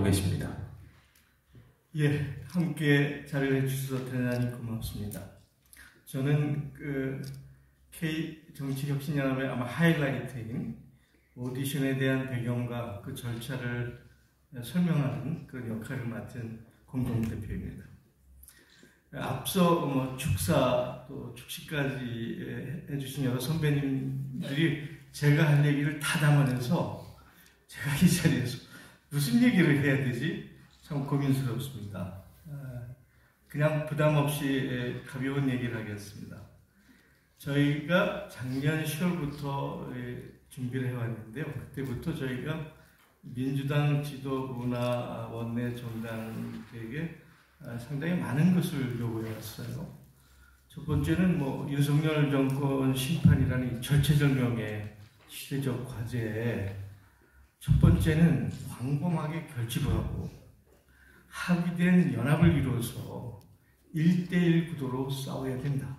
계십니다. 예, 함께 자리해 주셔서 대단히 고맙습니다. 저는 K정치혁신연합의 아마 하이라이트인 오디션에 대한 배경과 그 절차를 설명하는 그런 역할을 맡은 공동대표입니다. 앞서 축사 또 축식까지 해주신 여러 선배님들이 제가 할 얘기를 다 담아내서 제가 이 자리에서 무슨 얘기를 해야 되지? 참 고민스럽습니다. 그냥 부담 없이 가벼운 얘기를 하겠습니다. 저희가 작년 10월부터 준비를 해왔는데요. 그때부터 저희가 민주당 지도부나 원내 정당에게 상당히 많은 것을 요구해왔어요. 첫 번째는 윤석열 정권 심판이라는 절체절명의 시대적 과제에 첫 번째는 광범하게 결집을 하고 합의된 연합을 이루어서 1대1 구도로 싸워야 된다.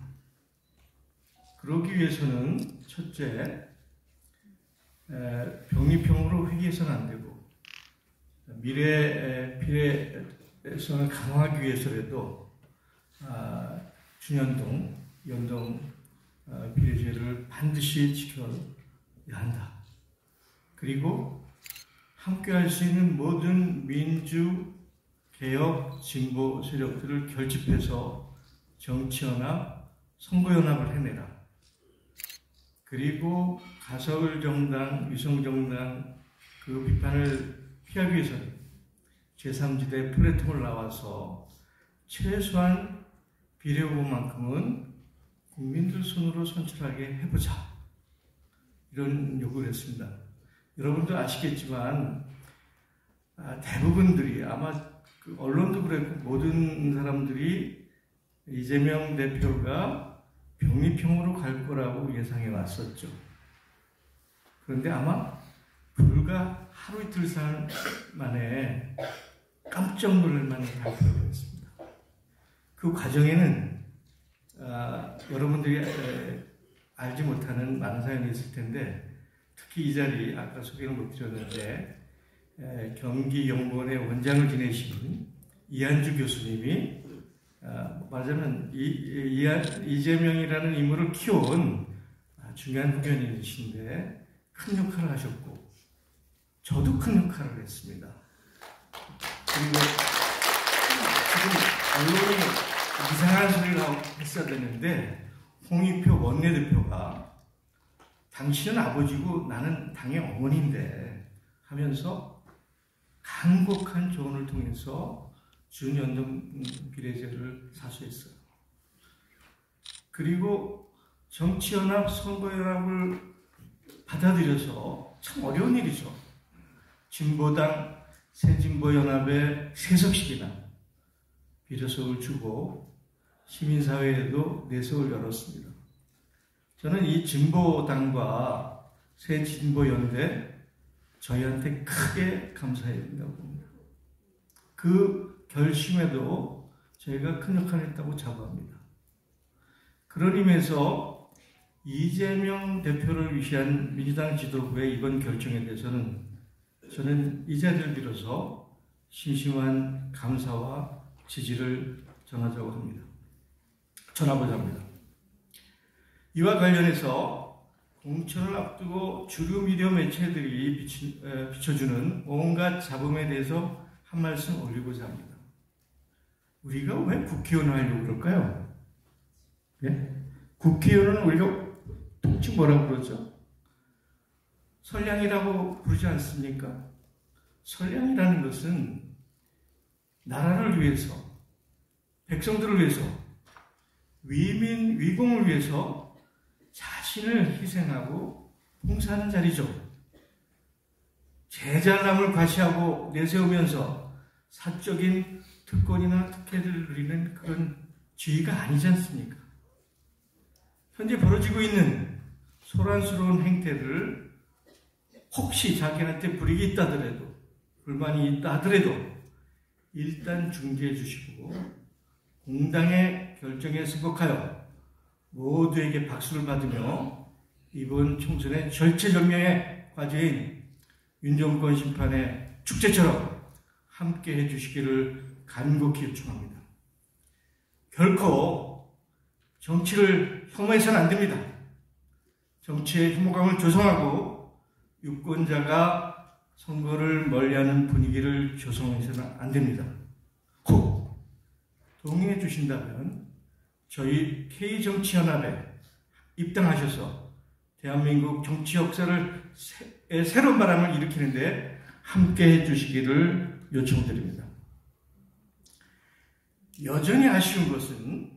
그러기 위해서는 첫째, 병리평으로 회귀해서는 안 되고 미래 비례성을 강화하기 위해서라도 준연동, 연동 비례제를 반드시 지켜야 한다. 그리고 함께 할 수 있는 모든 민주, 개혁, 진보 세력들을 결집해서 정치연합, 선거연합을 해내라. 그리고 가설 정당, 위성 정당 그 비판을 피하기 위해서는 제3지대 플랫폼을 나와서 최소한 비례 후보만큼은 국민들 손으로 선출하게 해보자. 이런 요구를 했습니다. 여러분도 아시겠지만 대부분들이 아마 언론도 그랬고 모든 사람들이 이재명 대표가 병리평으로 갈 거라고 예상해 왔었죠. 그런데 아마 불과 하루 이틀 살 만에 깜짝 놀랄 만한 발표를 했습니다. 그 과정에는 여러분들이 알지 못하는 많은 사연이 있을 텐데 특히 이 자리 아까 소개를 못 드렸는데 경기연구원의 원장을 지내신 이한주 교수님이 말하자면 이재명이라는 인물을 키워온 중요한 후견인이신데 큰 역할을 하셨고 저도 큰 역할을 했습니다. 그리고 지금 언론이 이상한 소리를 하고 했어야 되는데 홍익표 원내대표가 당신은 아버지고 나는 당의 어머니인데 하면서 간곡한 조언을 통해서 준연동 비례제를 사수했어요. 그리고 정치연합, 선거연합을 받아들여서 참 어려운 일이죠. 진보당, 새진보연합에 3석씩이나 비례석을 주고 시민사회에도 내석을 열었습니다. 저는 이 진보당과 새진보연대 저희한테 크게 감사해야 된다고 봅니다. 그 결심에도 저희가 큰 역할을 했다고 자부합니다. 그런 의미에서 이재명 대표를 위한 민주당 지도부의 이번 결정에 대해서는 저는 이 자리를 빌어서 심심한 감사와 지지를 전하고자 합니다. 이와 관련해서 공천을 앞두고 주류 미디어 매체들이 비춰주는 온갖 잡음에 대해서 한 말씀 올리고자 합니다. 우리가 왜 국회의원을 하려고 그럴까요? 예? 국회의원은 우리가 통칭 뭐라고 그러죠? 선량이라고 부르지 않습니까? 선량이라는 것은 나라를 위해서, 백성들을 위해서, 위민, 위공을 위해서 자신을 희생하고 봉사하는 자리죠. 제잘남을 과시하고 내세우면서 사적인 특권이나 특혜를 누리는 그런 지위가 아니지 않습니까? 현재 벌어지고 있는 소란스러운 행태를 혹시 자기한테 불이익이 있다더라도 불만이 있다 하더라도 일단 중지해 주시고 공당의 결정에 승복하여 모두에게 박수를 받으며 이번 총선의 절체절명의 과제인 윤정권 심판의 축제처럼 함께 해주시기를 간곡히 요청합니다. 결코 정치를 혐오해서는 안 됩니다. 정치의 혐오감을 조성하고 유권자가 선거를 멀리하는 분위기를 조성해서는 안 됩니다. 혹 동의해 주신다면 저희 K정치연합에 입당하셔서 대한민국 정치 역사를 새로운 바람을 일으키는데 함께 해주시기를 요청드립니다. 여전히 아쉬운 것은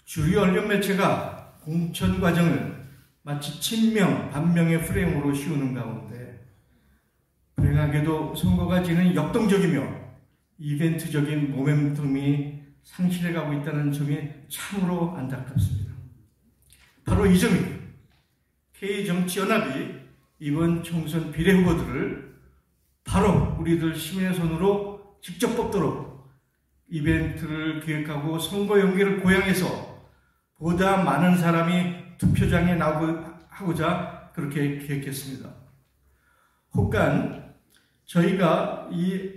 주류 언론 매체가 공천 과정을 마치 친명, 반명의 프레임으로 씌우는 가운데 불행하게도 선거가 지는 역동적이며 이벤트적인 모멘텀이 상실해가고 있다는 점이 참으로 안타깝습니다. 바로 이 점이 K정치연합이 이번 총선 비례 후보들을 바로 우리들 시민의 손으로 직접 뽑도록 이벤트를 기획하고 선거 연계를 고양해서 보다 많은 사람이 투표장에 나오고자 그렇게 기획했습니다. 혹간 저희가 이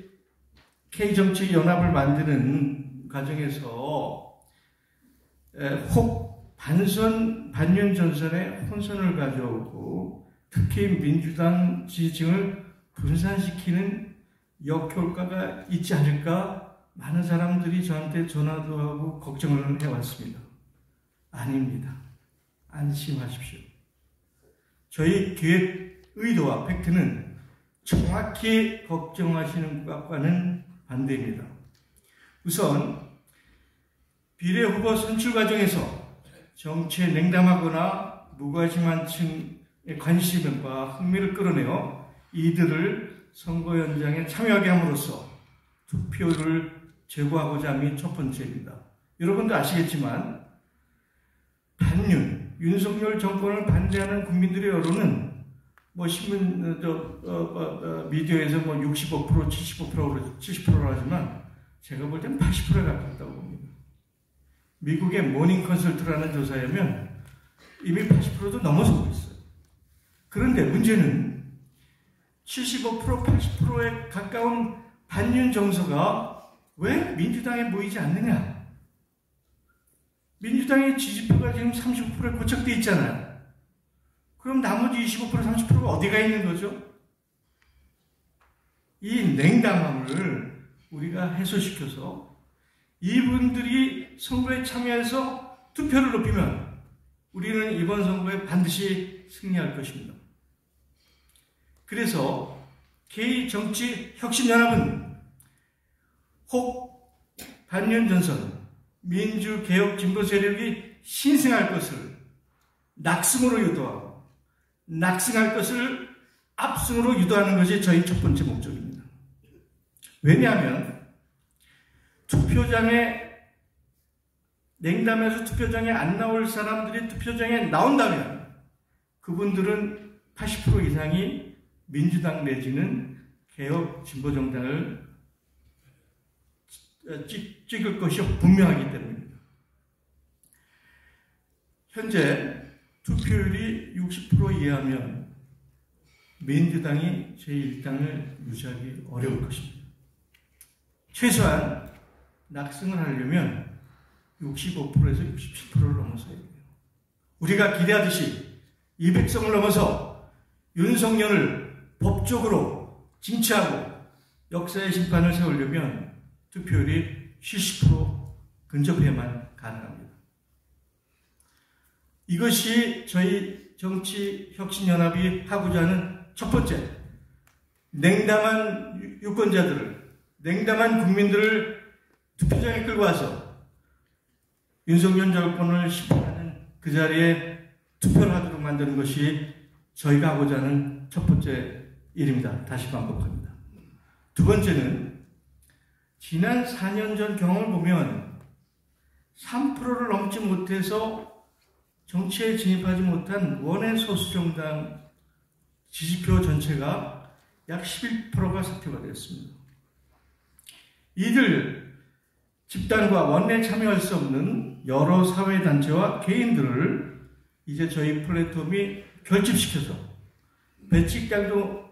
K정치연합을 만드는 과정에서 혹 반윤 전선에 혼선을 가져오고 특히 민주당 지지층을 분산시키는 역효과가 있지 않을까 많은 사람들이 저한테 전화도 하고 걱정을 해왔습니다. 아닙니다. 안심하십시오. 저희 기획 의도와 팩트는 정확히 걱정하시는 것과는 반대입니다. 우선 비례 후보 선출 과정에서 정치에 냉담하거나 무관심한 층의 관심과 흥미를 끌어내어 이들을 선거 현장에 참여하게 함으로써 투표를 제고하고자 함이 첫 번째입니다. 여러분도 아시겠지만 윤석열 정권을 반대하는 국민들의 여론은 신문, 미디어에서 65%, 70%로 하지만 제가 볼 땐 80%에 가깝다고 봅니다. 미국의 모닝 컨설트라는 조사에면 이미 80%도 넘어서고 있어요. 그런데 문제는 75%, 80%에 가까운 반윤 정서가 왜 민주당에 모이지 않느냐? 민주당의 지지표가 지금 35%에 고착되어 있잖아요. 그럼 나머지 25%, 30%가 어디가 있는 거죠? 이 냉담함을 우리가 해소시켜서 이분들이 선거에 참여해서 투표를 높이면 우리는 이번 선거에 반드시 승리할 것입니다. 그래서 K정치혁신연합은 혹 반윤 전선, 민주개혁 진보 세력이 신승할 것을 낙승으로 유도하고 낙승할 것을 압승으로 유도하는 것이 저희 첫 번째 목적입니다. 왜냐하면 투표장에 냉담해서 투표장에 안 나올 사람들이 투표장에 나온다면 그분들은 80% 이상이 민주당 내지는 개혁 진보정당을 찍을 것이 분명하기 때문입니다. 현재 투표율이 60% 이하면 민주당이 제1당을 유지하기 어려울 것입니다. 최소한 낙승을 하려면 65%에서 67%를 넘어서야 돼요. 우리가 기대하듯이 200석을 넘어서 윤석열을 법적으로 징치하고 역사의 심판을 세우려면 투표율이 70% 근접해야만 가능합니다. 이것이 저희 정치혁신연합이 하고자 하는 첫 번째, 냉담한 유권자들을, 냉담한 국민들을 투표장에 끌고 와서 윤석열 정권을 심판하는 그 자리에 투표를 하도록 만드는 것이 저희가 하고자 하는 첫 번째 일입니다. 다시 반복합니다. 두 번째는 지난 4년 전 경험을 보면 3%를 넘지 못해서 정치에 진입하지 못한 원외 소수정당 지지표 전체가 약 11%가 사표가 되었습니다. 이들 집단과 원내에 참여할 수 없는 여러 사회단체와 개인들을 이제 저희 플랫폼이 결집시켜서 배치장도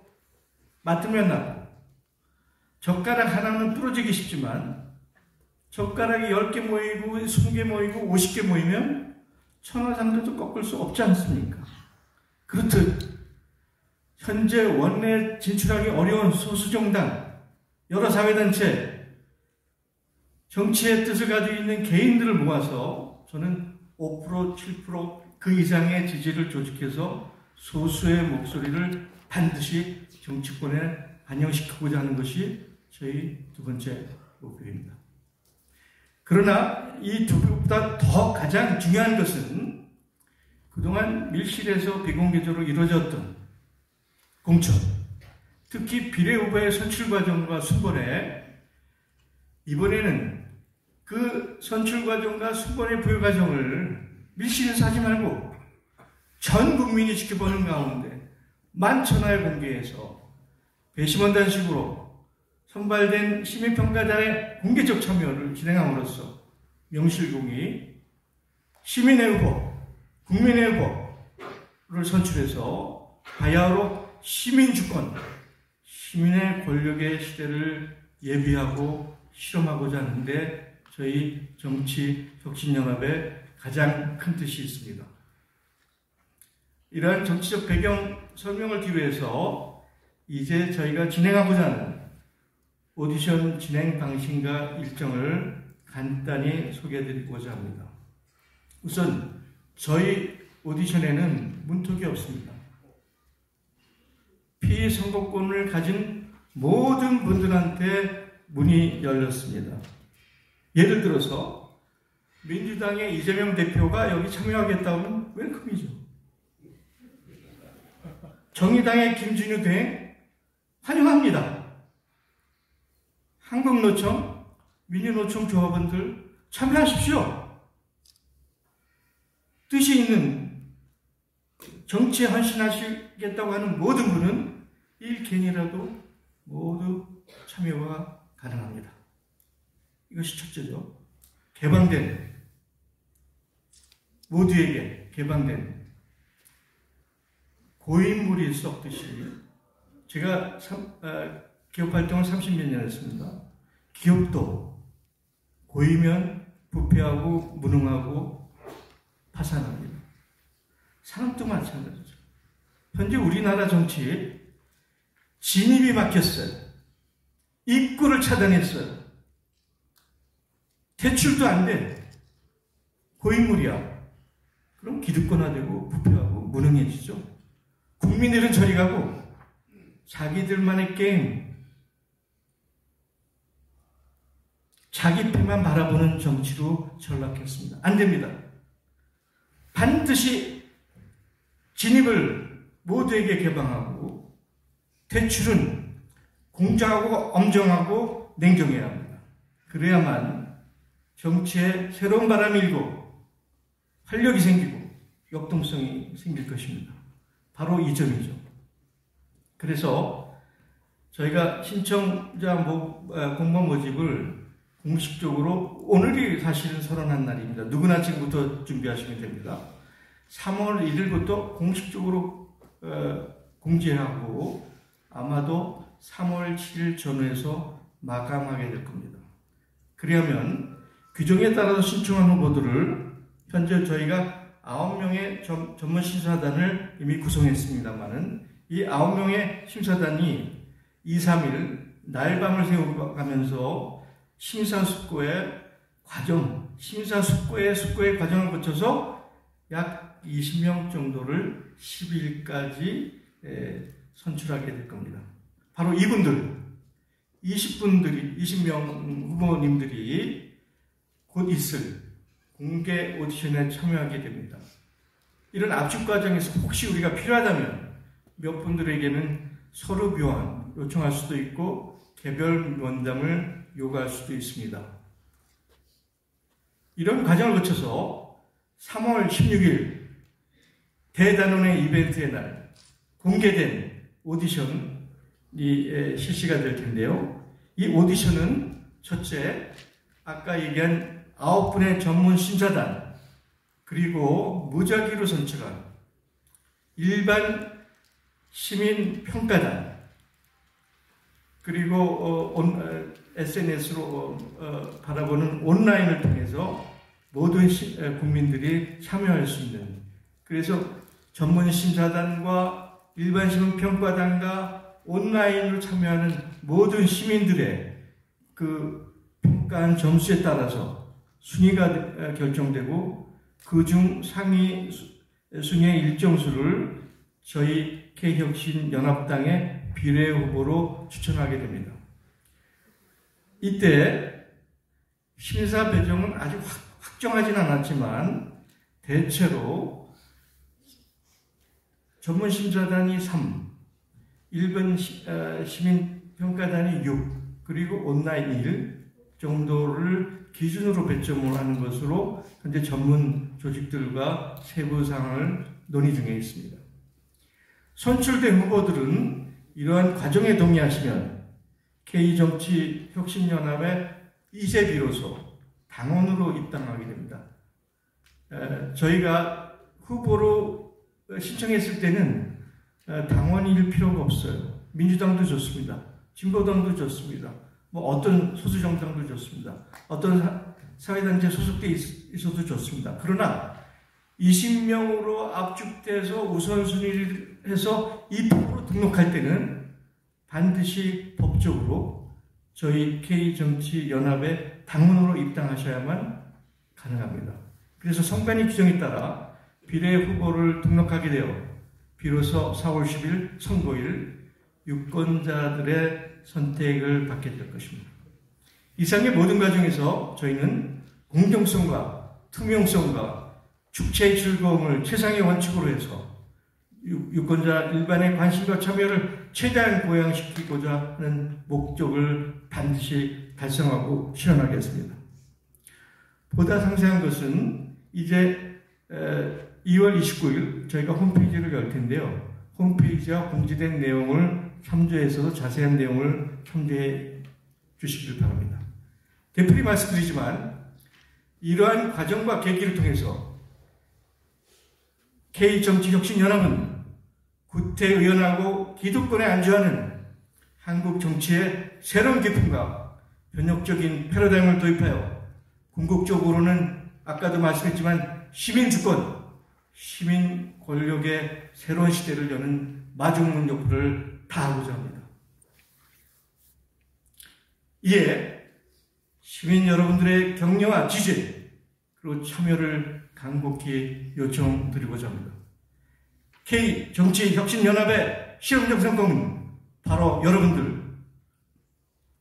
맡으면 나고 젓가락 하나는 부러지기 쉽지만 젓가락이 10개 모이고 20개 모이고 50개 모이면 천하장사도 꺾을 수 없지 않습니까? 그렇듯 현재 원내 진출하기 어려운 소수정당, 여러 사회단체, 정치의 뜻을 가지고 있는 개인들을 모아서 저는 5%, 7% 그 이상의 지지를 조직해서 소수의 목소리를 반드시 정치권에 반영시키고자 하는 것이 저희 두 번째 목표입니다. 그러나 이 두 개보다 더 가장 중요한 것은 그동안 밀실에서 비공개적으로 이루어졌던 공천, 특히 비례후보의 선출 과정과 순번에 이번에는 그 선출 과정과 순번의 부여 과정을 밀실에서 하지 말고 전 국민이 지켜보는 가운데 만천하에 공개해서 배심원단식으로 선발된 시민평가단의 공개적 참여를 진행함으로써 명실공히 시민의 후보, 국민의 후보를 선출해서 바야흐로 시민주권, 시민의 권력의 시대를 예비하고 실험하고자 하는데 저희 정치혁신연합의 가장 큰 뜻이 있습니다. 이러한 정치적 배경 설명을 기로해서 이제 저희가 진행하고자 하는 오디션 진행 방식과 일정을 간단히 소개해드리고자 합니다. 우선 저희 오디션에는 문턱이 없습니다. 피선거권을 가진 모든 분들한테 문이 열렸습니다. 예를 들어서 민주당의 이재명 대표가 여기 참여하겠다면 웰컴이죠. 정의당의 김진우 대행 환영합니다. 한국노총, 민주노총 조합원들 참여하십시오. 뜻이 있는 정치에 헌신하시겠다고 하는 모든 분은 일개인이라도 모두 참여가 가능합니다. 이것이 첫째죠. 개방된, 모두에게 개방된 고인물이 썩듯이 제가 기업활동을 30몇 년 했습니다. 기업도 고이면 부패하고 무능하고 파산합니다. 사람도 마찬가지죠. 현재 우리나라 정치에 진입이 막혔어요. 입구를 차단했어요. 대출도 안 돼. 고인물이야. 그럼 기득권화되고 부패하고 무능해지죠. 국민들은 저리 가고 자기들만의 게임, 자기 패만 바라보는 정치로 전락했습니다. 안 됩니다. 반드시 진입을 모두에게 개방하고 대출은 공정하고 엄정하고 냉정해야 합니다. 그래야만 정치에 새로운 바람이 일고 활력이 생기고 역동성이 생길 것입니다. 바로 이 점이죠. 그래서 저희가 신청자 공무원 모집을 공식적으로 오늘이 사실은 선언한 날입니다. 누구나 지금부터 준비하시면 됩니다. 3월 1일부터 공식적으로 공지하고 아마도 3월 7일 전후에서 마감하게 될 겁니다. 그러면 규정에 따라서 신청한 후보들을 현재 저희가 9명의 전문 심사단을 이미 구성했습니다만은 이 9명의 심사단이 2, 3일 날밤을 새워가면서 심사숙고의 과정을 거쳐서 약 20명 정도를 10일까지 선출하게 될 겁니다. 바로 이분들, 20명 후보님들이 곧 있을 공개 오디션에 참여하게 됩니다. 이런 압축 과정에서 혹시 우리가 필요하다면 몇 분들에게는 서류 교환 요청할 수도 있고 개별 면담을 요구할 수도 있습니다. 이런 과정을 거쳐서 3월 16일 대단원의 이벤트의 날 공개된 오디션이 실시가 될 텐데요. 이 오디션은 첫째, 아까 얘기한 9분의 전문 심사단 그리고 무작위로 선출한 일반 시민 평가단 그리고 SNS로 바라보는 온라인을 통해서 모든 국민들이 참여할 수 있는, 그래서 전문 심사단과 일반 시민 평가단과 온라인으로 참여하는 모든 시민들의 그 평가한 점수에 따라서 순위가 결정되고 그중 상위 순위의 일정수를 저희 K혁신연합당의 비례 후보로 추천하게 됩니다. 이때 심사 배정은 아직 확정하진 않았지만 대체로 전문 심사단이 3, 일반 시민평가단이 6, 그리고 온라인 1 정도를 기준으로 배점을 하는 것으로 현재 전문 조직들과 세부 사항을 논의 중에 있습니다. 선출된 후보들은 이러한 과정에 동의하시면 K정치혁신연합의 이제 비로소 당원으로 입당하게 됩니다. 저희가 후보로 신청했을 때는 당원일 필요가 없어요. 민주당도 좋습니다. 진보당도 좋습니다. 뭐 어떤 소수정당도 좋습니다. 어떤 사회단체 소속돼 있어도 좋습니다. 그러나 20명으로 압축돼서 우선순위를 해서 입법으로 등록할 때는 반드시 법적으로 저희 K정치연합의 당원으로 입당하셔야만 가능합니다. 그래서 선관위 규정에 따라 비례 후보를 등록하게 되어 비로소 4월 10일 선거일 유권자들의 선택을 받게 될 것입니다. 이상의 모든 과정에서 저희는 공정성과 투명성과 축제의 즐거움을 최상의 원칙으로 해서 유권자 일반의 관심과 참여를 최대한 보양시키고자 하는 목적을 반드시 달성하고 실현하겠습니다. 보다 상세한 것은 이제 2월 29일 저희가 홈페이지를 열 텐데요. 홈페이지와 공지된 내용을 참조해서 자세한 내용을 참조해 주시길 바랍니다. 되풀이 말씀드리지만 이러한 과정과 계기를 통해서 K정치혁신연합은 구태의연하고 기득권에 안주하는 한국 정치의 새로운 기품과 변혁적인 패러다임을 도입하여 궁극적으로는 아까도 말씀했지만 시민주권, 시민 권력의 새로운 시대를 여는 마중문 역할을 다하고자 합니다. 이에 시민 여러분들의 격려와 지지 그리고 참여를 간곡히 요청드리고자 합니다. K정치혁신연합의 실험적 성공은 바로 여러분들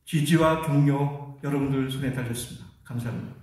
지지와 격려 여러분들 손에 달렸습니다. 감사합니다.